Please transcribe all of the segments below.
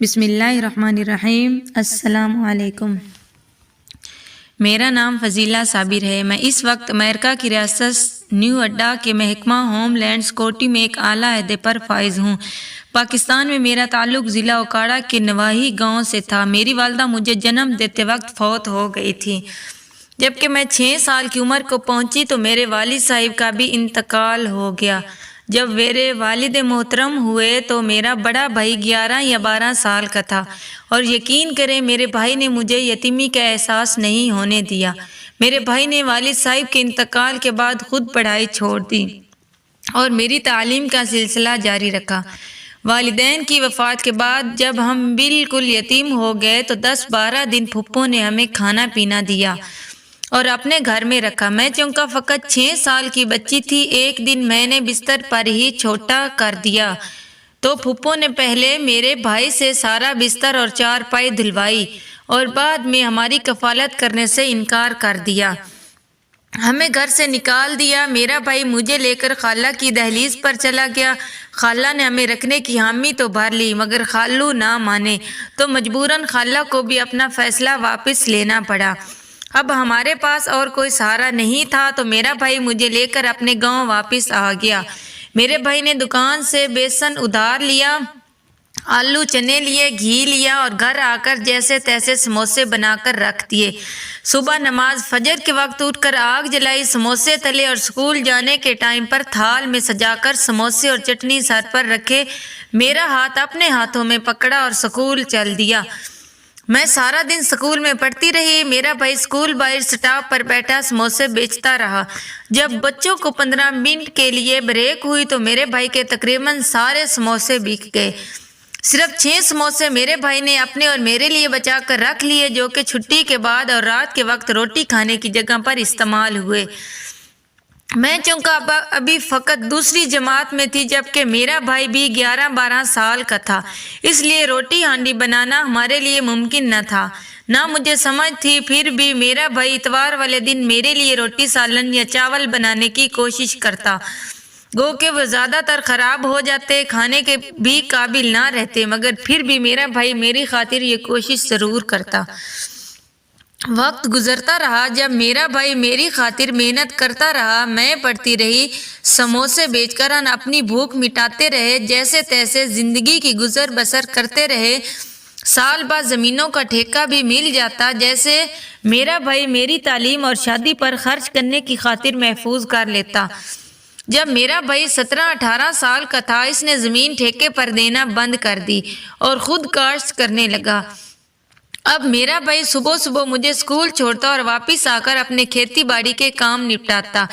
بسم اللہ الرحمن الرحیم۔ السلام علیکم۔ میرا نام فضیلہ صابر ہے۔ میں اس وقت امریکہ کی ریاست نیو اڈا کے محکمہ ہوم لینڈ سیکورٹی میں ایک اعلیٰ عہدے پر فائز ہوں۔ پاکستان میں میرا تعلق ضلع اوکاڑا کے نواحی گاؤں سے تھا۔ میری والدہ مجھے جنم دیتے وقت فوت ہو گئی تھی۔ جبکہ میں 6 سال کی عمر کو پہنچی تو میرے والد صاحب کا بھی انتقال ہو گیا۔ جب میرے والد محترم ہوئے تو میرا بڑا بھائی 11 یا 12 سال کا تھا، اور یقین کریں میرے بھائی نے مجھے یتیمی کا احساس نہیں ہونے دیا۔ میرے بھائی نے والد صاحب کے انتقال کے بعد خود پڑھائی چھوڑ دی اور میری تعلیم کا سلسلہ جاری رکھا۔ والدین کی وفات کے بعد جب ہم بالکل یتیم ہو گئے تو 10-12 دن پھپھو نے ہمیں کھانا پینا دیا اور اپنے گھر میں رکھا۔ میں چونکہ فقط 6 سال کی بچی تھی، ایک دن میں نے بستر پر ہی چھوٹا کر دیا تو پھپھو نے پہلے میرے بھائی سے سارا بستر اور چارپائی دھلوائی اور بعد میں ہماری کفالت کرنے سے انکار کر دیا۔ ہمیں گھر سے نکال دیا۔ میرا بھائی مجھے لے کر خالہ کی دہلیز پر چلا گیا۔ خالہ نے ہمیں رکھنے کی حامی تو بھر لی، مگر خالو نہ مانے تو مجبوراً خالہ کو بھی اپنا فیصلہ واپس لینا پڑا۔ اب ہمارے پاس اور کوئی سہارا نہیں تھا تو میرا بھائی مجھے لے کر اپنے گاؤں واپس آ گیا۔ میرے بھائی نے دکان سے بیسن ادھار لیا، آلو چنے لیے، گھی لیا اور گھر آ کر جیسے تیسے سموسے بنا کر رکھ دیے۔ صبح نماز فجر کے وقت اٹھ کر آگ جلائی، سموسے تلے اور اسکول جانے کے ٹائم پر تھال میں سجا کر سموسے اور چٹنی سر پر رکھے، میرا ہاتھ اپنے ہاتھوں میں پکڑا اور اسکول چل دیا۔ میں سارا دن اسکول میں پڑھتی رہی۔ میرا بھائی اسکول باہر سٹاپ پر بیٹھا سموسے بیچتا رہا۔ جب بچوں کو 15 منٹ کے لیے بریک ہوئی تو میرے بھائی کے تقریباً سارے سموسے بک گئے۔ صرف 6 سموسے میرے بھائی نے اپنے اور میرے لیے بچا کر رکھ لیے، جو کہ چھٹی کے بعد اور رات کے وقت روٹی کھانے کی جگہ پر استعمال ہوئے۔ میں چونکہ ابھی فقط دوسری جماعت میں تھی، جبکہ میرا بھائی بھی 11-12 سال کا تھا، اس لیے روٹی ہانڈی بنانا ہمارے لیے ممکن نہ تھا، نہ مجھے سمجھ تھی۔ پھر بھی میرا بھائی اتوار والے دن میرے لیے روٹی سالن یا چاول بنانے کی کوشش کرتا، گو کہ وہ زیادہ تر خراب ہو جاتے، کھانے کے بھی قابل نہ رہتے، مگر پھر بھی میرا بھائی میری خاطر یہ کوشش ضرور کرتا۔ وقت گزرتا رہا، جب میرا بھائی میری خاطر محنت کرتا رہا، میں پڑھتی رہی، سموسے بیچ کر ہم اپنی بھوک مٹاتے رہے، جیسے تیسے زندگی کی گزر بسر کرتے رہے۔ سال بعد زمینوں کا ٹھیکہ بھی مل جاتا، جیسے میرا بھائی میری تعلیم اور شادی پر خرچ کرنے کی خاطر محفوظ کر لیتا۔ جب میرا بھائی 17-18 سال کا تھا، اس نے زمین ٹھیکے پر دینا بند کر دی اور خود کاشت کرنے لگا۔ اب میرا بھائی صبح صبح مجھے اسکول چھوڑتا اور واپس آ کر اپنے کھیتی باڑی کے کام نپٹاتا۔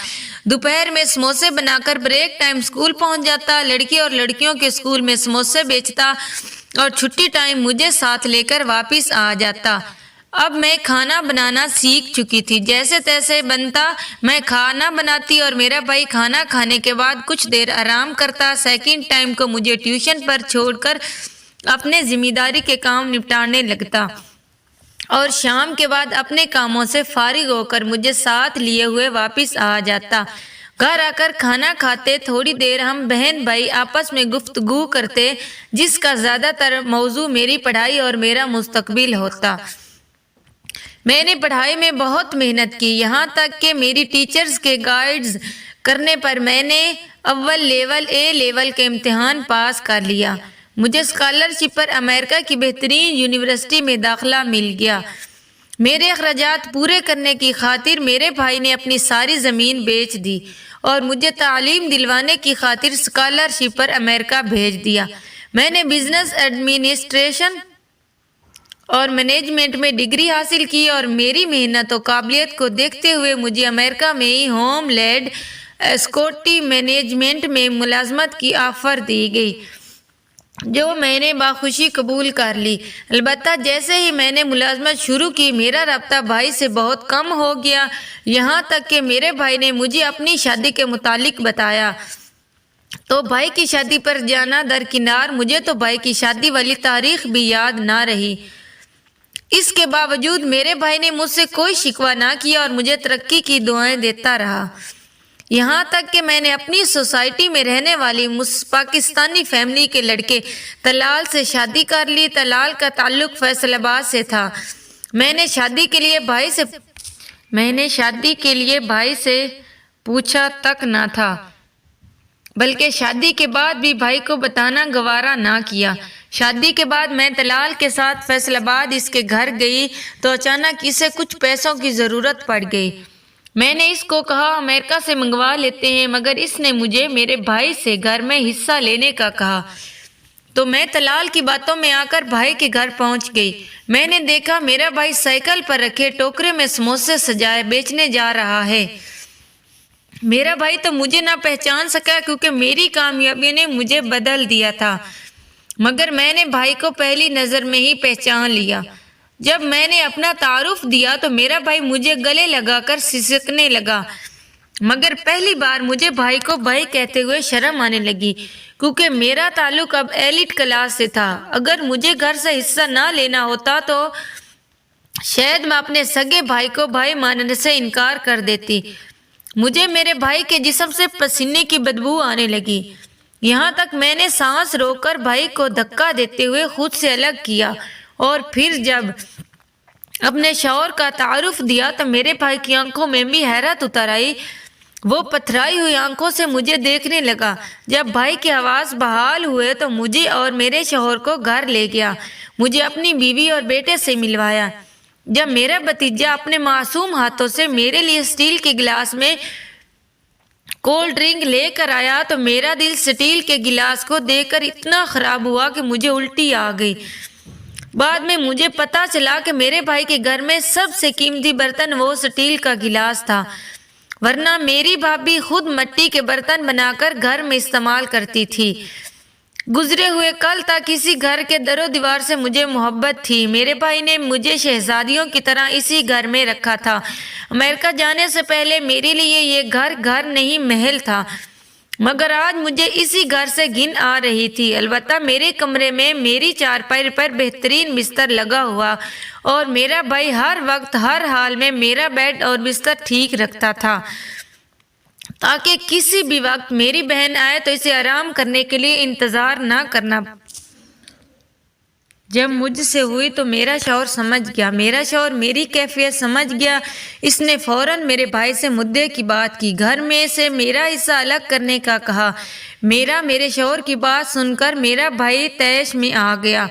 دوپہر میں سموسے بنا کر بریک ٹائم اسکول پہنچ جاتا، لڑکے اور لڑکیوں کے اسکول میں سموسے بیچتا اور چھٹی ٹائم مجھے ساتھ لے کر واپس آ جاتا۔ اب میں کھانا بنانا سیکھ چکی تھی، جیسے تیسے بنتا میں کھانا بناتی اور میرا بھائی کھانا کھانے کے بعد کچھ دیر آرام کرتا۔ سیکنڈ ٹائم کو مجھے ٹیوشن پر چھوڑ کر اپنے ذمہ داری کے کام نپٹانے لگتا اور شام کے بعد اپنے کاموں سے فارغ ہو کر مجھے ساتھ لیے ہوئے واپس آ جاتا۔ گھر آ کر کھانا کھاتے، تھوڑی دیر ہم بہن بھائی آپس میں گفتگو کرتے، جس کا زیادہ تر موضوع میری پڑھائی اور میرا مستقبل ہوتا۔ میں نے پڑھائی میں بہت محنت کی، یہاں تک کہ میری ٹیچرز کے گائیڈز کرنے پر میں نے اول لیول اے لیول کے امتحان پاس کر لیا۔ مجھے اسکالرشپ پر امریکہ کی بہترین یونیورسٹی میں داخلہ مل گیا۔ میرے اخراجات پورے کرنے کی خاطر میرے بھائی نے اپنی ساری زمین بیچ دی اور مجھے تعلیم دلوانے کی خاطر اسکالرشپ پر امریکہ بھیج دیا۔ میں نے بزنس ایڈمنسٹریشن اور مینجمنٹ میں ڈگری حاصل کی اور میری محنت و قابلیت کو دیکھتے ہوئے مجھے امریکہ میں ہی ہوم لینڈ سیکورٹی مینجمنٹ میں ملازمت کی آفر دی گئی، جو میں نے باخوشی قبول کر لی۔ البتہ جیسے ہی میں نے ملازمت شروع کی، میرا رابطہ بھائی سے بہت کم ہو گیا، یہاں تک کہ میرے بھائی نے مجھے اپنی شادی کے متعلق بتایا تو بھائی کی شادی پر جانا درکنار، مجھے تو بھائی کی شادی والی تاریخ بھی یاد نہ رہی۔ اس کے باوجود میرے بھائی نے مجھ سے کوئی شکوہ نہ کیا اور مجھے ترقی کی دعائیں دیتا رہا۔ یہاں تک کہ میں نے اپنی سوسائٹی میں رہنے والی پاکستانی فیملی کے لڑکے طلال سے شادی کر لی۔ طلال کا تعلق فیصل آباد سے تھا۔ میں نے شادی کے لیے بھائی سے پوچھا تک نہ تھا، بلکہ شادی کے بعد بھی بھائی کو بتانا گوارا نہ کیا۔ شادی کے بعد میں طلال کے ساتھ فیصل آباد اس کے گھر گئی تو اچانک اسے کچھ پیسوں کی ضرورت پڑ گئی۔ میں نے اس کو کہا امریکہ سے منگوا لیتے ہیں، مگر اس نے مجھے میرے بھائی سے گھر میں حصہ لینے کا کہا، تو میں طلال کی باتوں میں آ کر بھائی کے گھر پہنچ گئی۔ میں نے دیکھا میرا بھائی سائیکل پر رکھے ٹوکرے میں سموسے سجائے بیچنے جا رہا ہے۔ میرا بھائی تو مجھے نہ پہچان سکا کیونکہ میری کامیابی نے مجھے بدل دیا تھا، مگر میں نے بھائی کو پہلی نظر میں ہی پہچان لیا۔ جب میں نے اپنا تعارف دیا تو میرا بھائی مجھے گلے لگا کر سسکنے لگا، مگر پہلی بار مجھے بھائی کو بھائی کہتے ہوئے شرم آنے لگی، کیونکہ میرا تعلق اب ایلیٹ کلاس سے تھا۔ اگر مجھے گھر سے حصہ نہ لینا ہوتا تو شاید میں اپنے سگے بھائی کو بھائی ماننے سے انکار کر دیتی۔ مجھے میرے بھائی کے جسم سے پسینے کی بدبو آنے لگی، یہاں تک میں نے سانس روک کر بھائی کو دھکا دیتے ہوئے خود سے الگ کیا، اور پھر جب اپنے شوہر کا تعارف دیا تو میرے بھائی کی آنکھوں میں بھی حیرت اتر آئی۔ وہ پتھرائی ہوئی آنکھوں سے مجھے دیکھنے لگا۔ جب بھائی کے حواس بحال ہوئے تو مجھے اور میرے شوہر کو گھر لے گیا، مجھے اپنی بیوی اور بیٹے سے ملوایا۔ جب میرا بھتیجا اپنے معصوم ہاتھوں سے میرے لیے اسٹیل کے گلاس میں کولڈ ڈرنک لے کر آیا تو میرا دل اسٹیل کے گلاس کو دیکھ کر اتنا خراب ہوا کہ مجھے الٹی آ گئی۔ بعد میں مجھے پتا چلا کہ میرے بھائی کے گھر میں سب سے قیمتی برتن وہ اسٹیل کا گلاس تھا، ورنہ میری بھابھی خود مٹی کے برتن بنا کر گھر میں استعمال کرتی تھی۔ گزرے ہوئے کل تک اسی گھر کے در و دیوار سے مجھے محبت تھی۔ میرے بھائی نے مجھے شہزادیوں کی طرح اسی گھر میں رکھا تھا۔ امریکہ جانے سے پہلے میرے لیے یہ گھر نہیں محل تھا، مگر آج مجھے اسی گھر سے گھن آ رہی تھی۔ البتہ میرے کمرے میں میری چارپائی پر بہترین بستر لگا ہوا، اور میرا بھائی ہر وقت ہر حال میں میرا بیڈ اور بستر ٹھیک رکھتا تھا تاکہ کسی بھی وقت میری بہن آئے تو اسے آرام کرنے کے لیے انتظار نہ کرنا۔ جب مجھ سے ہوئی تو میرا شوہر میری کیفیت سمجھ گیا۔ اس نے فوراً میرے بھائی سے مدعے کی بات کی، گھر میں سے میرا حصہ الگ کرنے کا کہا۔ میرے شوہر کی بات سن کر میرا بھائی طیش میں آ گیا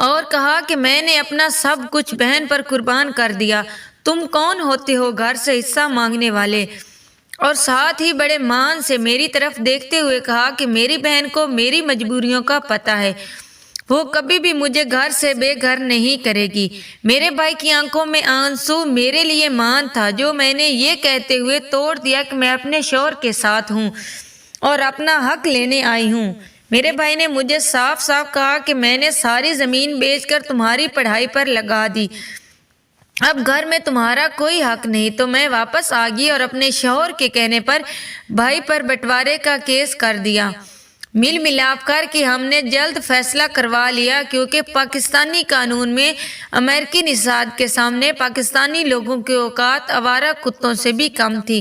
اور کہا کہ میں نے اپنا سب کچھ بہن پر قربان کر دیا، تم کون ہوتے ہو گھر سے حصہ مانگنے والے؟ اور ساتھ ہی بڑے مان سے میری طرف دیکھتے ہوئے کہا کہ میری بہن کو میری مجبوریوں کا پتہ ہے، وہ کبھی بھی مجھے گھر سے بے گھر نہیں کرے گی۔ میرے بھائی کی آنکھوں میں آنسو میرے لیے مان تھا، جو میں نے یہ کہتے ہوئے توڑ دیا کہ میں اپنے شوہر کے ساتھ ہوں اور اپنا حق لینے آئی ہوں۔ میرے بھائی نے مجھے صاف صاف کہا کہ میں نے ساری زمین بیچ کر تمہاری پڑھائی پر لگا دی، اب گھر میں تمہارا کوئی حق نہیں۔ تو میں واپس آ گئی اور اپنے شوہر کے کہنے پر بھائی پر بٹوارے کا کیس کر دیا۔ مل ملاپ کر کے ہم نے جلد فیصلہ کروا لیا، کیونکہ پاکستانی قانون میں امریکی نژاد کے سامنے پاکستانی لوگوں کی اوقات آوارہ کتوں سے بھی کم تھی۔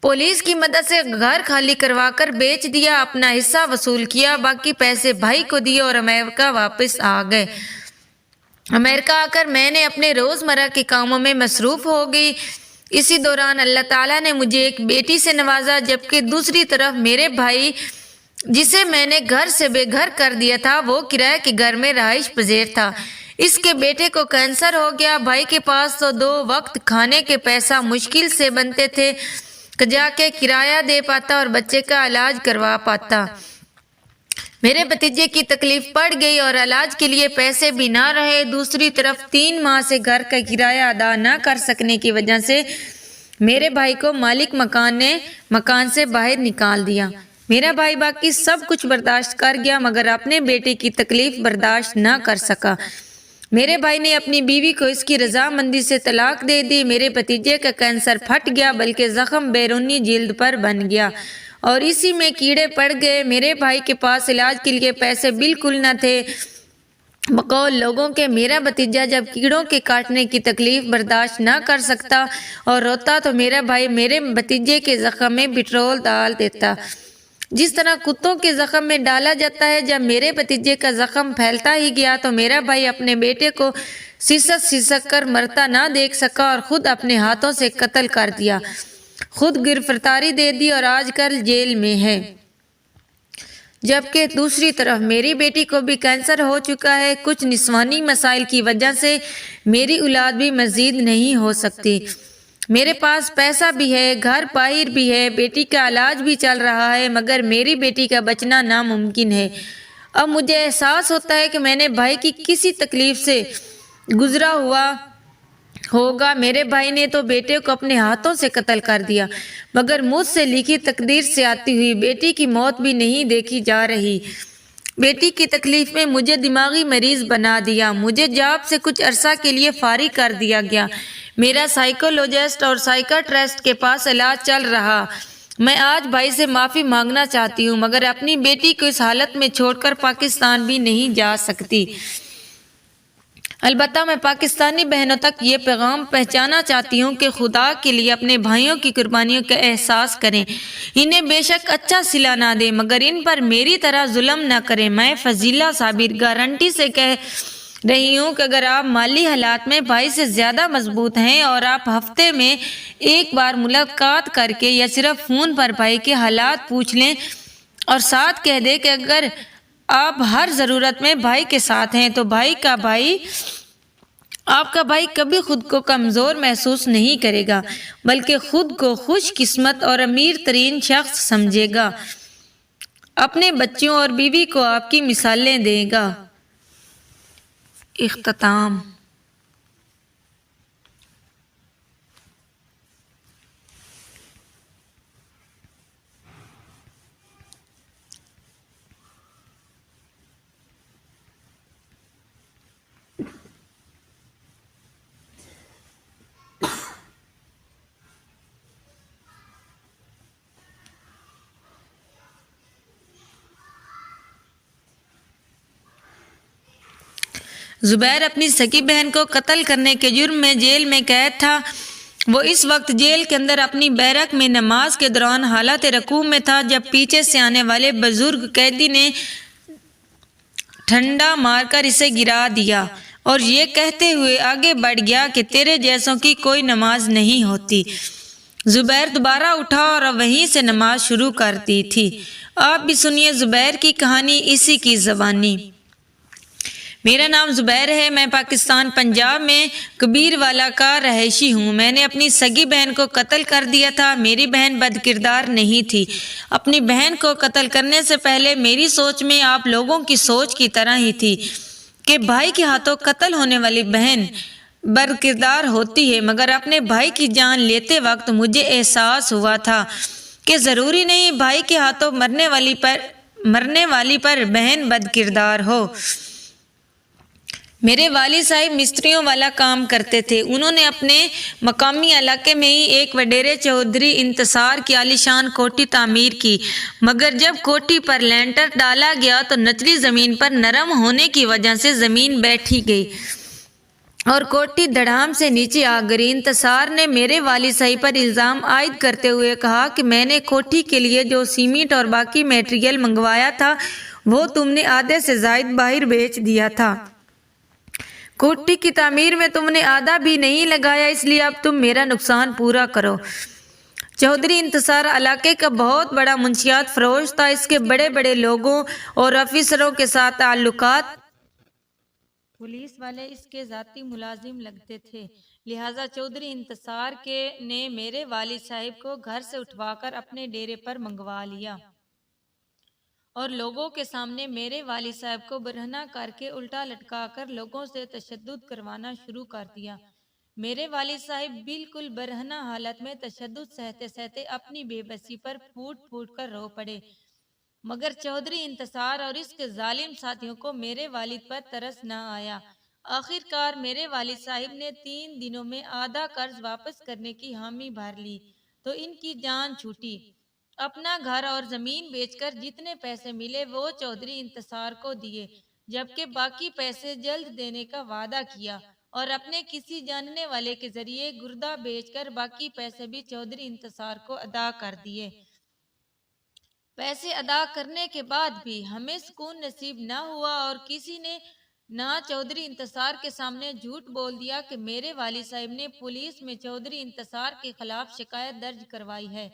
پولیس کی مدد سے گھر خالی کروا کر بیچ دیا، اپنا حصہ وصول کیا، باقی پیسے بھائی کو دیے اور امریکہ واپس آ گئے۔ امریکہ آ کر میں نے اپنے روزمرہ کے کاموں میں مصروف ہو گئی۔ اسی دوران اللہ تعالیٰ نے مجھے ایک بیٹی سے نوازا، جبکہ دوسری طرف میرے بھائی جسے میں نے گھر سے بے گھر کر دیا تھا وہ کرائے کے گھر میں رہائش پذیر تھا۔ اس کے بیٹے کو کینسر ہو گیا۔ بھائی کے پاس تو 2 وقت کھانے کے پیسہ مشکل سے بنتے تھے کہ جا کے کرایہ دے پاتا اور بچے کا علاج کروا پاتا۔ میرے بھتیجے کی تکلیف پڑ گئی اور علاج کے لیے پیسے بھی نہ رہے۔ دوسری طرف 3 ماہ سے گھر کا کرایہ ادا نہ کر سکنے کی وجہ سے میرے بھائی کو مالک مکان نے مکان سے باہر نکال دیا۔ میرا بھائی باقی سب کچھ برداشت کر گیا، مگر اپنے بیٹے کی تکلیف برداشت نہ کر سکا۔ میرے بھائی نے اپنی بیوی کو اس کی رضامندی سے طلاق دے دی۔ میرے بھتیجے کا کینسر پھٹ گیا، بلکہ زخم بیرونی جلد پر بن گیا اور اسی میں کیڑے پڑ گئے۔ میرے بھائی کے پاس علاج کے لیے پیسے بالکل نہ تھے۔ بقول لوگوں کے میرا بھتیجا جب کیڑوں کے کاٹنے کی تکلیف برداشت نہ کر سکتا اور روتا تو میرا بھائی میرے بھتیجے کے زخم میں پٹرول ڈال دیتا، جس طرح کتوں کے زخم میں ڈالا جاتا ہے۔ جب میرے بھتیجے کا زخم پھیلتا ہی گیا تو میرا بھائی اپنے بیٹے کو سسک کر مرتا نہ دیکھ سکا اور خود اپنے ہاتھوں سے قتل کر دیا، خود گرفتاری دے دی اور آج کل جیل میں ہے۔ جبکہ دوسری طرف میری بیٹی کو بھی کینسر ہو چکا ہے۔ کچھ نسوانی مسائل کی وجہ سے میری اولاد بھی مزید نہیں ہو سکتی۔ میرے پاس پیسہ بھی ہے، گھر باہر بھی ہے، بیٹی کا علاج بھی چل رہا ہے، مگر میری بیٹی کا بچنا ناممکن ہے۔ اب مجھے احساس ہوتا ہے کہ میں نے بھائی کی کسی تکلیف سے گزرا ہوا ہوگا۔ میرے بھائی نے تو بیٹے کو اپنے ہاتھوں سے قتل کر دیا، مگر مجھ سے لکھی تقدیر سے آتی ہوئی بیٹی کی موت بھی نہیں دیکھی جا رہی۔ بیٹی کی تکلیف میں مجھے دماغی مریض بنا دیا، مجھے جاب سے کچھ عرصہ کے لیے فارغ کر دیا گیا۔ میرا سائیکولوجسٹ اور سائیکیٹرسٹ کے پاس علاج چل رہا۔ میں آج بھائی سے معافی مانگنا چاہتی ہوں، مگر اپنی بیٹی کو اس حالت میں چھوڑ کر پاکستان بھی نہیں جا سکتی۔ البتہ میں پاکستانی بہنوں تک یہ پیغام پہنچانا چاہتی ہوں کہ خدا کے لیے اپنے بھائیوں کی قربانیوں کا احساس کریں، انہیں بے شک اچھا صلہ نہ دیں، مگر ان پر میری طرح ظلم نہ کریں۔ میں فضیلہ صابر گارنٹی سے کہہ رہی ہوں کہ اگر آپ مالی حالات میں بھائی سے زیادہ مضبوط ہیں اور آپ ہفتے میں ایک بار ملاقات کر کے یا صرف فون پر بھائی کے حالات پوچھ لیں اور ساتھ کہہ دیں کہ اگر آپ ہر ضرورت میں بھائی کے ساتھ ہیں تو آپ کا بھائی کبھی خود کو کمزور محسوس نہیں کرے گا، بلکہ خود کو خوش قسمت اور امیر ترین شخص سمجھے گا، اپنے بچوں اور بیوی کو آپ کی مثالیں دے گا۔ اختتام۔ زبیر اپنی سکی بہن کو قتل کرنے کے جرم میں جیل میں قید تھا۔ وہ اس وقت جیل کے اندر اپنی بیرک میں نماز کے دوران حالت رکوع میں تھا جب پیچھے سے آنے والے بزرگ قیدی نے ڈنڈا مار کر اسے گرا دیا اور یہ کہتے ہوئے آگے بڑھ گیا کہ تیرے جیسوں کی کوئی نماز نہیں ہوتی۔ زبیر دوبارہ اٹھا اور وہیں سے نماز شروع کر دی تھی۔ آپ بھی سنیے زبیر کی کہانی اسی کی زبانی۔ میرا نام زبیر ہے، میں پاکستان پنجاب میں کبیروالا کا رہائشی ہوں۔ میں نے اپنی سگی بہن کو قتل کر دیا تھا۔ میری بہن بد کردار نہیں تھی۔ اپنی بہن کو قتل کرنے سے پہلے میری سوچ میں آپ لوگوں کی سوچ کی طرح ہی تھی کہ بھائی کے ہاتھوں قتل ہونے والی بہن بد کردار ہوتی ہے، مگر اپنے بھائی کی جان لیتے وقت مجھے احساس ہوا تھا کہ ضروری نہیں بھائی کے ہاتھوں مرنے والی پر بہن بد کردار ہو۔ میرے والد صاحب مستریوں والا کام کرتے تھے۔ انہوں نے اپنے مقامی علاقے میں ہی ایک وڈیرے چودھری انتصار کی عالیشان کوٹھی تعمیر کی، مگر جب کوٹھی پر لینٹر ڈالا گیا تو نچلی زمین پر نرم ہونے کی وجہ سے زمین بیٹھی گئی اور کوٹھی دھڑام سے نیچے آ گئی۔ انتصار نے میرے والد صاحب پر الزام عائد کرتے ہوئے کہا کہ میں نے کوٹھی کے لیے جو سیمنٹ اور باقی میٹیریل منگوایا تھا وہ تم نے آدھے سے زائد باہر بیچ دیا تھا۔ کوٹھی کی تعمیر میں تم نے آدھا بھی نہیں لگایا، اس لیے اب تم میرا نقصان پورا کرو۔ چودھری انتصار علاقے کا بہت بڑا منشیات فروش تھا۔ اس کے بڑے بڑے لوگوں اور افسروں کے ساتھ تعلقات، پولیس والے اس کے ذاتی ملازم لگتے تھے، لہٰذا چودھری انتصار نے میرے والد صاحب کو گھر سے اٹھوا کر اپنے ڈیرے پر منگوا لیا اور لوگوں کے سامنے میرے والد صاحب کو برہنہ کر کے الٹا لٹکا کر لوگوں سے تشدد کروانا شروع کر دیا۔ میرے والد صاحب بالکل برہنہ حالت میں تشدد سہتے سہتے اپنی بے بسی پر پھوٹ پھوٹ کر رو پڑے، مگر چودھری انتصار اور اس کے ظالم ساتھیوں کو میرے والد پر ترس نہ آیا۔ آخر کار میرے والد صاحب نے 3 دنوں میں آدھا قرض واپس کرنے کی حامی بھر لی تو ان کی جان چھوٹی۔ اپنا گھر اور زمین بیچ کر جتنے پیسے ملے وہ چودھری انتصار کو دیے۔ جبکہ باقی پیسے جلد دینے کا وعدہ کیا اور اپنے کسی جاننے والے کے ذریعے گردہ بیچ کر باقی پیسے بھی چودھری انتصار کو ادا کر دیے۔ پیسے ادا کرنے کے بعد بھی ہمیں سکون نصیب نہ ہوا اور کسی نے نہ چودھری انتصار کے سامنے جھوٹ بول دیا کہ میرے والد صاحب نے پولیس میں چودھری انتصار کے خلاف شکایت درج کروائی ہے۔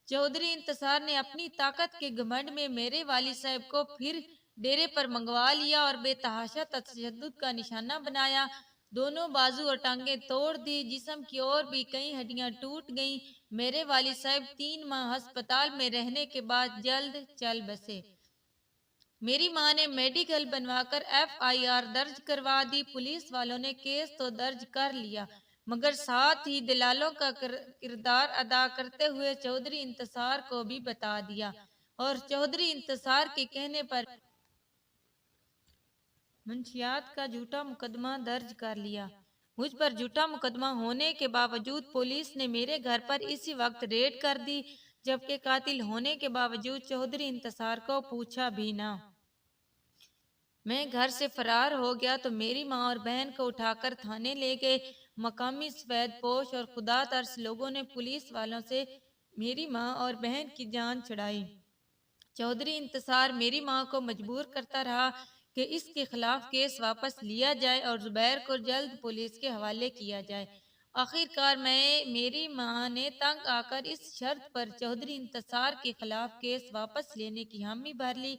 چودھری انتصار نے اپنی طاقت کے گھمنڈ میں میرے والد صاحب کو پھر ڈیرے پر منگوا لیا اور بے تحاشا تشدد کا نشانہ بنایا۔ دونوں بازو اور ٹانگیں توڑ دی، جسم کی اور بھی کئی ہڈیاں ٹوٹ گئیں۔ میرے والد صاحب 3 ماہ ہسپتال میں رہنے کے بعد جلد چل بسے۔ میری ماں نے میڈیکل بنوا کر FIR درج کروا دی۔ پولیس والوں نے کیس تو درج کر لیا مگر ساتھ ہی دلالوں کا کردار ادا کرتے ہوئے چودھری انتصار کو بھی بتا دیا اور چودھری انتصار کے کہنے پر منشیات کا جھوٹا مقدمہ درج کر لیا۔ مجھ پر جھوٹا مقدمہ ہونے کے باوجود پولیس نے میرے گھر پر اسی وقت ریڈ کر دی، جبکہ قاتل ہونے کے باوجود چودھری انتصار کو پوچھا بھی نہ۔ میں گھر سے فرار ہو گیا تو میری ماں اور بہن کو اٹھا کر تھانے لے گئے۔ مقامی سفید پوش اور خدا ترس لوگوں نے پولیس والوں سے میری ماں اور بہن کی جان چھڑائی۔ چودھری انتصار میری ماں کو مجبور کرتا رہا کہ اس کے خلاف کیس واپس لیا جائے اور زبیر کو جلد پولیس کے حوالے کیا جائے۔ آخر کار میری ماں نے تنگ آ کر اس شرط پر چودھری انتصار کے خلاف کیس واپس لینے کی حامی بھر لی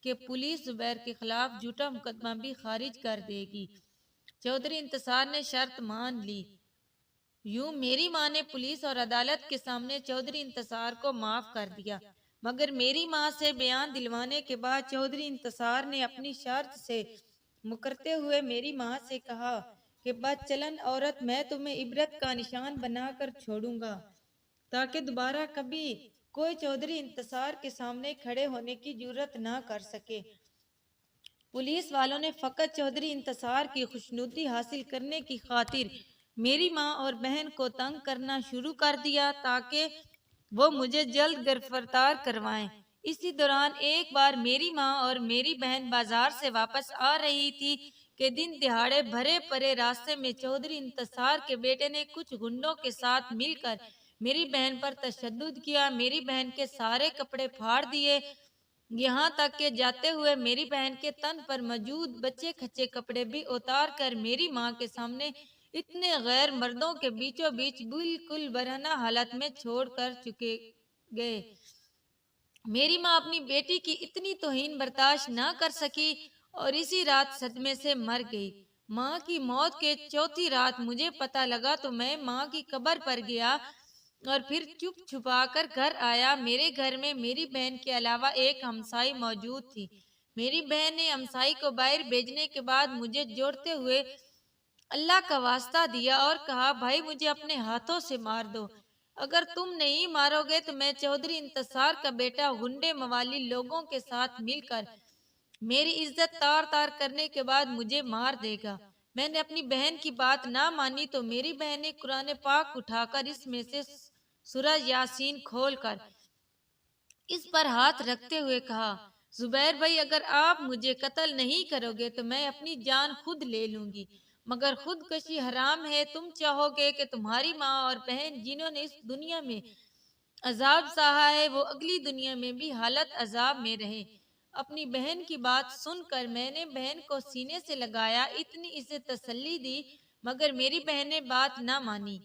کہ پولیس زبیر کے خلاف جھوٹا مقدمہ بھی خارج کر دے گی۔ چودھری انتصار نے شرط مان لی۔ یوں میری ماں نے پولیس اور عدالت کے سامنے چودھری انتصار کو معاف کر دیا، مگر میری ماں سے بیان دلوانے کے بعد چودھری انتصار نے اپنی شرط سے مکرتے ہوئے میری ماں سے کہا کہ بد چلن عورت، میں تمہیں عبرت کا نشان بنا کر چھوڑوں گا تاکہ دوبارہ کبھی کوئی چودھری انتصار کے سامنے کھڑے ہونے کی جرات نہ کر سکے۔ پولیس والوں نے فقط چودھری انتصار کی خوشنودی حاصل کرنے کی خاطر میری ماں اور بہن کو تنگ کرنا شروع کر دیا تاکہ وہ مجھے جلد گرفتار کروائیں۔ اسی دوران ایک بار میری ماں اور میری بہن بازار سے واپس آ رہی تھی کہ دن دہاڑے بھرے پڑے راستے میں چودھری انتصار کے بیٹے نے کچھ گنڈوں کے ساتھ مل کر میری بہن پر تشدد کیا۔ میری بہن کے سارے کپڑے پھاڑ دیے، یہاں تک کہ جاتے ہوئے میری بہن کے تن پر موجود بچے کھچے کپڑے بھی اتار کر میری ماں کے سامنے اتنے غیر مردوں کے بیچوں بیچ بالکل برہنہ حالت میں چھوڑ کر چکے گئے۔ میری ماں اپنی بیٹی کی اتنی توہین برداشت نہ کر سکی اور اسی رات صدمے سے مر گئی۔ ماں کی موت کے چوتھی رات مجھے پتہ لگا تو میں ماں کی قبر پر گیا اور پھر چھپ چھپا کر گھر آیا۔ میرے گھر میں میری بہن کے علاوہ ایک ہمسائی موجود تھی۔ میری بہن نے ہمسائی کو باہر بھیجنے کے بعد مجھے جوڑتے ہوئے اللہ کا واسطہ دیا اور کہا، بھائی مجھے اپنے ہاتھوں سے مار دو، اگر تم نہیں مارو گے تو میں چودھری انتصار کا بیٹا گنڈے موالی لوگوں کے ساتھ مل کر میری عزت تار تار کرنے کے بعد مجھے مار دے گا۔ میں نے اپنی بہن کی بات نہ مانی تو میری بہن نے قرآن پاک اٹھا کر اس میں سے سورہ یاسین کھول کر اس پر ہاتھ رکھتے ہوئے کہا، زبیر بھائی اگر آپ مجھے قتل نہیں کرو گے تو میں اپنی جان خود لے لوں گی، مگر خودکشی حرام ہے۔ تم چاہو گے کہ تمہاری ماں اور بہن جنہوں نے اس دنیا میں عذاب سہا ہے وہ اگلی دنیا میں بھی حالت عذاب میں رہے۔ اپنی بہن کی بات سن کر میں نے بہن کو سینے سے لگایا، اتنی اسے تسلی دی، مگر میری بہن نے بات نہ مانی۔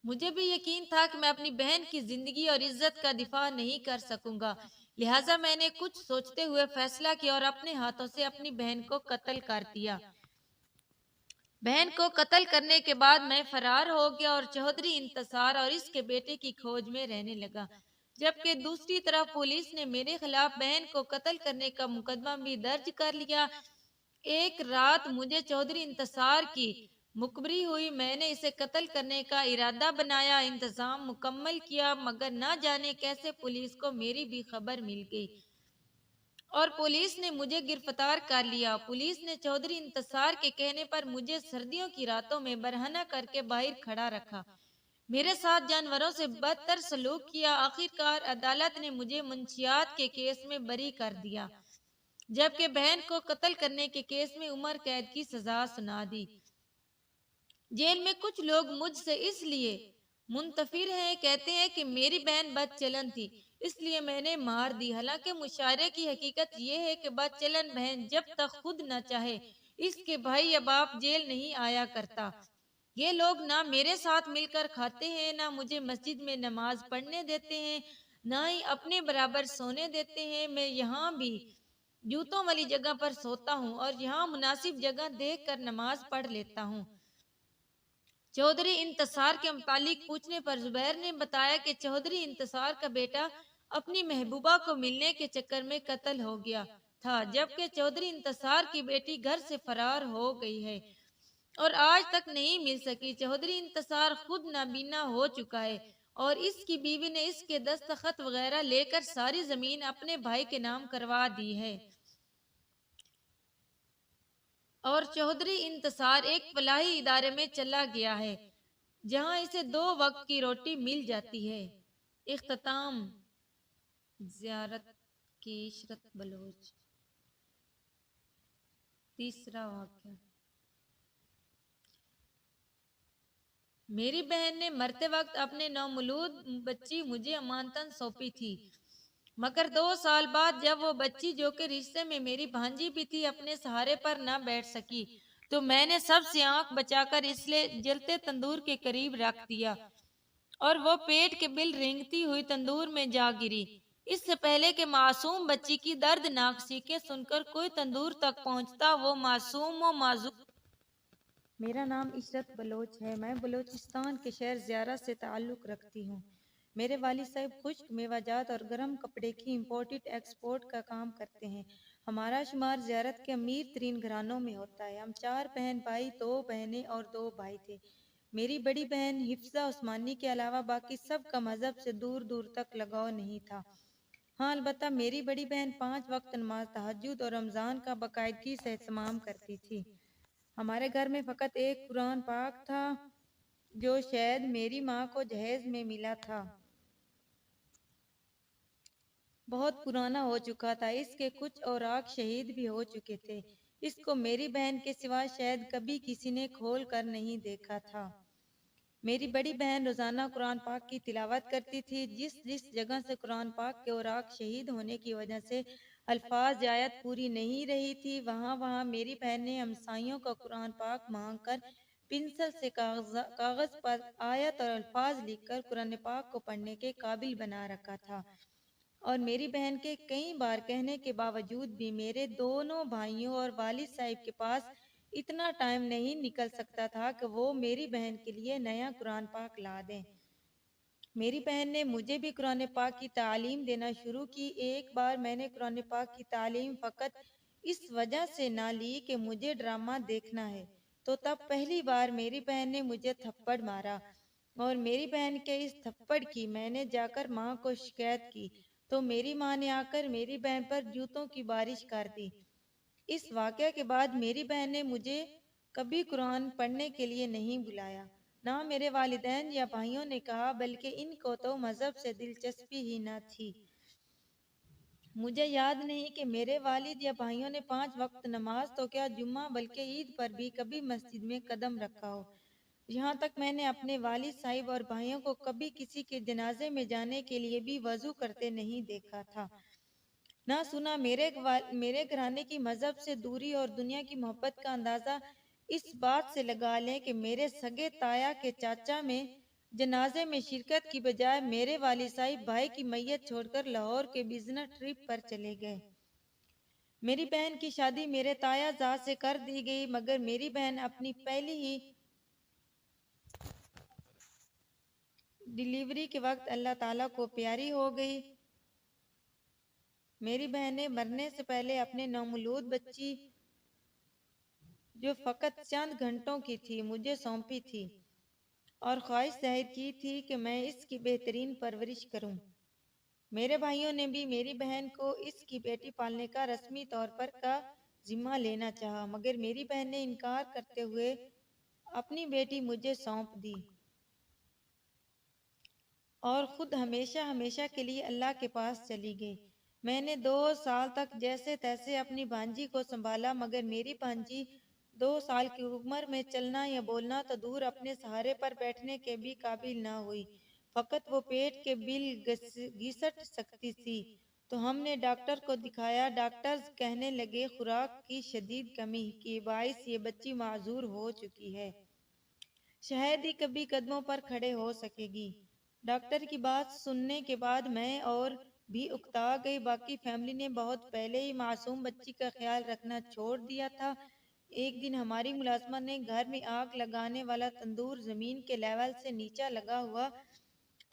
مجھے بھی یقین تھا کہ میں اپنی بہن کی زندگی اور عزت کا دفاع نہیں کر سکوں گا، لہٰذا میں نے کچھ سوچتے ہوئے فیصلہ کیا اور اپنے ہاتھوں سے اپنی بہن کو قتل کر دیا۔ بہن کو قتل کرنے کے بعد میں فرار ہو گیا اور چودھری انتصار اور اس کے بیٹے کی کھوج میں رہنے لگا، جبکہ دوسری طرف پولیس نے میرے خلاف بہن کو قتل کرنے کا مقدمہ بھی درج کر لیا۔ ایک رات مجھے چودھری انتصار کی مخبری ہوئی، میں نے اسے قتل کرنے کا ارادہ بنایا، انتظام مکمل کیا، مگر نہ جانے کیسے پولیس کو میری بھی خبر مل گئی اور پولیس نے مجھے گرفتار کر لیا۔ پولیس نے چودھری انتصار کے کہنے پر مجھے سردیوں کی راتوں میں برہنہ کر کے باہر کھڑا رکھا، میرے ساتھ جانوروں سے بدتر سلوک کیا۔ آخر کار عدالت نے مجھے منشیات کے کیس میں بری کر دیا۔ جبکہ بہن کو قتل کرنے کے کیس میں عمر قید کی سزا سنا دی۔ جیل میں کچھ لوگ مجھ سے اس لیے منتفر ہیں، کہتے ہیں کہ میری بہن بد چلن تھی اس لیے میں نے مار دی، حالانکہ مشاہرے کی حقیقت یہ ہے کہ بد چلن بہن جب تک خود نہ چاہے اس کے بھائی یا باپ جیل نہیں آیا کرتا۔ یہ لوگ نہ میرے ساتھ مل کر کھاتے ہیں، نہ مجھے مسجد میں نماز پڑھنے دیتے ہیں، نہ ہی اپنے برابر سونے دیتے ہیں۔ میں یہاں بھی جوتوں والی جگہ پر سوتا ہوں اور یہاں مناسب جگہ دیکھ کر نماز پڑھ لیتا ہوں۔ چودھری انتصار کے متعلق پوچھنے پر زبیر نے بتایا کہ چودھری انتصار کا بیٹا اپنی محبوبہ کو ملنے کے چکر میں قتل ہو گیا تھا، جبکہ چودھری انتصار کی بیٹی گھر سے فرار ہو گئی ہے اور آج تک نہیں مل سکی۔ چودھری انتصار خود نابینا ہو چکا ہے اور اس کی بیوی نے اس کے دستخط وغیرہ لے کر ساری زمین اپنے بھائی کے نام کروا دی ہے اور چودھری انتصار ایک فلاحی ادارے میں چلا گیا ہے جہاں اسے 2 وقت کی روٹی مل جاتی ہے۔ اختتام زیارت کی عشرت بلوچ۔ تیسرا واقعہ، میری بہن نے مرتے وقت اپنے نومولود بچی مجھے امانتاً سونپی تھی، مگر 2 سال بعد جب وہ بچی جو کہ رشتے میں میری بھانجی بھی تھی اپنے سہارے پر نہ بیٹھ سکی تو میں نے سب سے آنکھ بچا کر اسے جلتے تندور کے قریب رکھ دیا اور وہ پیٹ کے بل رینگتی ہوئی تندور میں جا گری۔ اس سے پہلے کہ معصوم بچی کی دردناک چیخیں سن کر کوئی تندور تک پہنچتا، وہ معصوم و معذور۔ میرا نام عشرت بلوچ ہے، میں بلوچستان کے شہر زیارہ سے تعلق رکھتی ہوں۔ میرے والد صاحب خشک میوہ جات اور گرم کپڑے کی امپورٹ ایکسپورٹ کا کام کرتے ہیں۔ ہمارا شمار زیارت کے امیر ترین گھرانوں میں ہوتا ہے۔ ہم 4 بہن بھائی، 2 بہنیں اور 2 بھائی تھے۔ میری بڑی بہن حفصہ عثمانی کے علاوہ باقی سب کا مذہب سے دور دور تک لگاؤ نہیں تھا۔ ہاں البتہ میری بڑی بہن 5 وقت نماز، تہجد اور رمضان کا باقاعدگی سے اہتمام کرتی تھی۔ ہمارے گھر میں فقط ایک قرآن پاک تھا جو شاید میری ماں کو جہیز میں ملا تھا۔ بہت پرانا ہو چکا تھا، اس کے کچھ اوراق شہید بھی ہو چکے تھے۔ اس کو میری بہن کے سوا شاید کبھی کسی نے کھول کر نہیں دیکھا تھا۔ میری بڑی بہن روزانہ قرآن پاک کی تلاوت کرتی تھی۔ جس جس جگہ سے قرآن پاک کے اوراق شہید ہونے کی وجہ سے الفاظ آیت پوری نہیں رہی تھی، وہاں وہاں میری بہن نے ہمسائیوں کا قرآن پاک مانگ کر پنسل سے کاغذ پر آیت اور الفاظ لکھ کر قرآن پاک کو پڑھنے کے قابل بنا رکھا تھا، اور میری بہن کے کئی بار کہنے کے باوجود بھی میرے دونوں بھائیوں اور والد صاحب کے پاس اتنا ٹائم نہیں نکل سکتا تھا کہ وہ میری بہن کے لیے نیا قرآن پاک لا دیں۔ میری بہن نے مجھے بھی قرآن پاک کی تعلیم دینا شروع کی۔ ایک بار میں نے قرآن پاک کی تعلیم فقط اس وجہ سے نہ لی کہ مجھے ڈرامہ دیکھنا ہے، تو تب پہلی بار میری بہن نے مجھے تھپڑ مارا، اور میری بہن کے اس تھپڑ کی میں نے جا کر ماں کو شکایت کی تو میری ماں نے آ کر میری بہن پر جوتوں کی بارش کر دی۔ اس واقعے کے بعد میری بہن نے مجھے کبھی قرآن پڑھنے کے لیے نہیں بلایا، نہ میرے والدین یا بھائیوں نے کہا، بلکہ ان کو تو مذہب سے دلچسپی ہی نہ تھی۔ مجھے یاد نہیں کہ میرے والد یا بھائیوں نے 5 وقت نماز تو کیا جمعہ بلکہ عید پر بھی کبھی مسجد میں قدم رکھا ہو۔ یہاں تک میں نے اپنے والد صاحب اور بھائیوں کو کبھی کسی کے جنازے میں جانے کے لیے بھی وضو کرتے نہیں دیکھا تھا، نہ سنا۔ میرے گھرانے کی مذہب سے دوری اور دنیا کی محبت کا اندازہ اس بات سے لگا لیں کہ میرے سگے تایا کے چاچا میں جنازے میں شرکت کی بجائے میرے والد صاحب بھائی کی میت چھوڑ کر لاہور کے بزنس ٹرپ پر چلے گئے۔ میری بہن کی شادی میرے تایا زاد سے کر دی گئی، مگر میری بہن اپنی پہلی ہی ڈیلیوری کے وقت اللہ تعالیٰ کو پیاری ہو گئی۔ میری بہن نے مرنے سے پہلے اپنے نومولود بچی جو فقط چند گھنٹوں کی تھی مجھے سونپی تھی اور خواہش ظاہر کی تھی کہ میں اس کی بہترین پرورش کروں۔ میرے بھائیوں نے بھی میری بہن کو اس کی بیٹی پالنے کا رسمی طور پر کا ذمہ لینا چاہا، مگر میری بہن نے انکار کرتے ہوئے اپنی بیٹی مجھے سونپ دی اور خود ہمیشہ ہمیشہ کے لیے اللہ کے پاس چلی گئی۔ میں نے 2 سال تک جیسے تیسے اپنی بھانجی کو سنبھالا، مگر میری بھانجی 2 سال کی عمر میں چلنا یا بولنا تو دور اپنے سہارے پر بیٹھنے کے بھی قابل نہ ہوئی، فقط وہ پیٹ کے بل گھسٹ سکتی تھی۔ تو ہم نے ڈاکٹر کو دکھایا۔ ڈاکٹرز کہنے لگے خوراک کی شدید کمی کے باعث یہ بچی معذور ہو چکی ہے، شاید ہی کبھی قدموں پر کھڑے ہو سکے گی۔ ڈاکٹر کی بات سننے کے بعد میں اور بھی اکتا گئی۔ باقی فیملی نے بہت پہلے ہی معصوم بچی کا خیال رکھنا چھوڑ دیا تھا۔ ایک دن ہماری ملازمہ نے گھر میں آگ لگانے والا تندور، زمین کے لیول سے نیچا لگا ہوا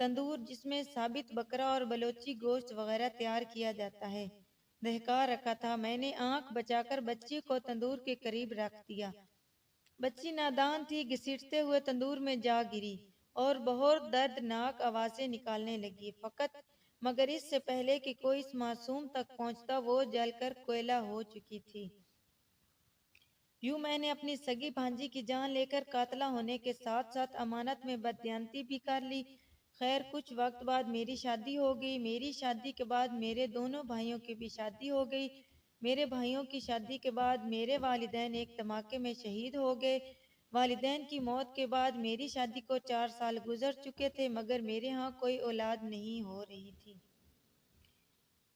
تندور جس میں ثابت بکرا اور بلوچی گوشت وغیرہ تیار کیا جاتا ہے، دہکا رکھا تھا۔ میں نے آنکھ بچا کر بچی کو تندور کے قریب رکھ دیا۔ بچی نادان تھی، گھسیٹتے ہوئے تندور میں جا گری اور بہت دردناک آوازیں نکالنے لگی، فقط مگر اس سے پہلے کہ کوئی اس معصوم تک پہنچتا وہ جل کر کوئلہ ہو چکی تھی۔ یوں میں نے اپنی سگی بھانجی کی جان لے کر قاتلہ ہونے کے ساتھ ساتھ امانت میں بددیانتی بھی کر لی۔ خیر کچھ وقت بعد میری شادی ہو گئی۔ میری شادی کے بعد میرے دونوں بھائیوں کی بھی شادی ہو گئی۔ میرے بھائیوں کی شادی کے بعد میرے والدین ایک دھماکے میں شہید ہو گئے۔ والدین کی موت کے بعد میری شادی کو 4 سال گزر چکے تھے، مگر میرے ہاں کوئی اولاد نہیں ہو رہی تھی۔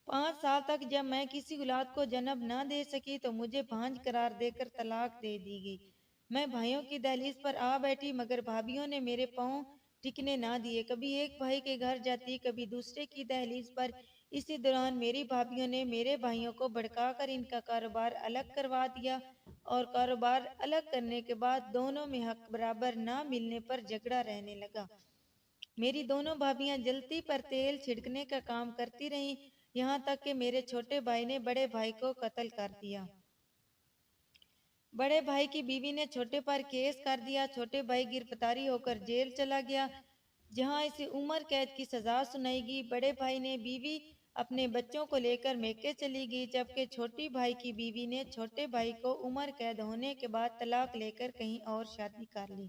5 سال تک جب میں کسی اولاد کو جنم نہ دے سکی تو مجھے بھانج قرار دے کر طلاق دے دی گئی۔ میں بھائیوں کی دہلیز پر آ بیٹھی، مگر بھابھیوں نے میرے پاؤں ٹکنے نہ دیے۔ کبھی ایک بھائی کے گھر جاتی، کبھی دوسرے کی دہلیز پر۔ اسی دوران میری بھابھیوں نے میرے بھائیوں کو بھڑکا کر ان کا کاروبار الگ کروا دیا، اور کاروبار الگ کرنے کے بعد دونوں میں حق برابر نہ ملنے پر جھگڑا رہنے لگا۔ میری دونوں بھابھیاں جلتی پر تیل چھڑکنے کا کام کرتی رہیں، یہاں تک کہ میرے چھوٹے بھائی نے بڑے بھائی کو قتل کر دیا۔ بڑے بھائی کی بیوی نے چھوٹے پر کیس کر دیا۔ چھوٹے بھائی گرفتاری ہو کر جیل چلا گیا، جہاں اسے عمر قید کی سزا سنائی گئی۔ بڑے بھائی نے بیوی اپنے بچوں کو لے کر میکے چلی گئی، جبکہ چھوٹی بھائی کی بیوی نے چھوٹے بھائی کو عمر قید ہونے کے بعد طلاق لے کر کہیں اور شادی کر لی۔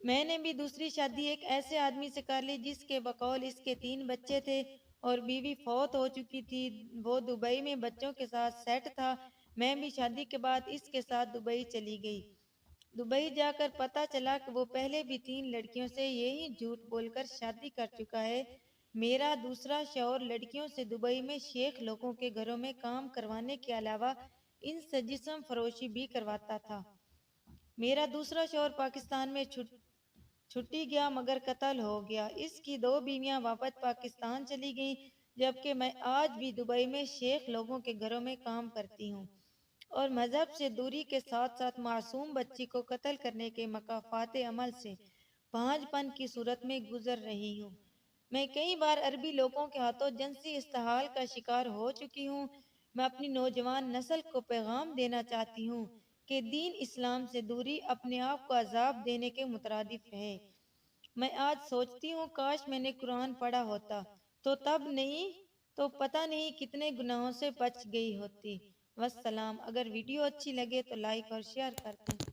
میں نے بھی دوسری شادی ایک ایسے آدمی سے کر لی جس کے بقول اس کے 3 بچے تھے اور بیوی فوت ہو چکی تھی۔ وہ دبئی میں بچوں کے ساتھ سیٹ تھا۔ میں بھی شادی کے بعد اس کے ساتھ دبئی چلی گئی۔ دبئی جا کر پتہ چلا کہ وہ پہلے بھی 3 لڑکیوں سے یہی جھوٹ بول کر شادی کر چکا ہے۔ میرا دوسرا شوہر لڑکیوں سے دبئی میں شیخ لوگوں کے گھروں میں کام کروانے کے علاوہ ان سے جسم فروشی بھی کرواتا تھا۔ میرا دوسرا شوہر پاکستان میں چھٹی گیا مگر قتل ہو گیا۔ اس کی 2 بیویاں واپس پاکستان چلی گئیں، جبکہ میں آج بھی دبئی میں شیخ لوگوں کے گھروں میں کام کرتی ہوں اور مذہب سے دوری کے ساتھ ساتھ معصوم بچی کو قتل کرنے کے مکافات عمل سے بھانج پن کی صورت میں گزر رہی ہوں۔ میں کئی بار عربی لوگوں کے ہاتھوں جنسی استحال کا شکار ہو چکی ہوں۔ میں اپنی نوجوان نسل کو پیغام دینا چاہتی ہوں کہ دین اسلام سے دوری اپنے آپ کو عذاب دینے کے مترادف ہے۔ میں آج سوچتی ہوں کاش میں نے قرآن پڑھا ہوتا تو تب نہیں تو پتہ نہیں کتنے گناہوں سے بچ گئی ہوتی۔ والسلام۔ اگر ویڈیو اچھی لگے تو لائک اور شیئر کر دیں۔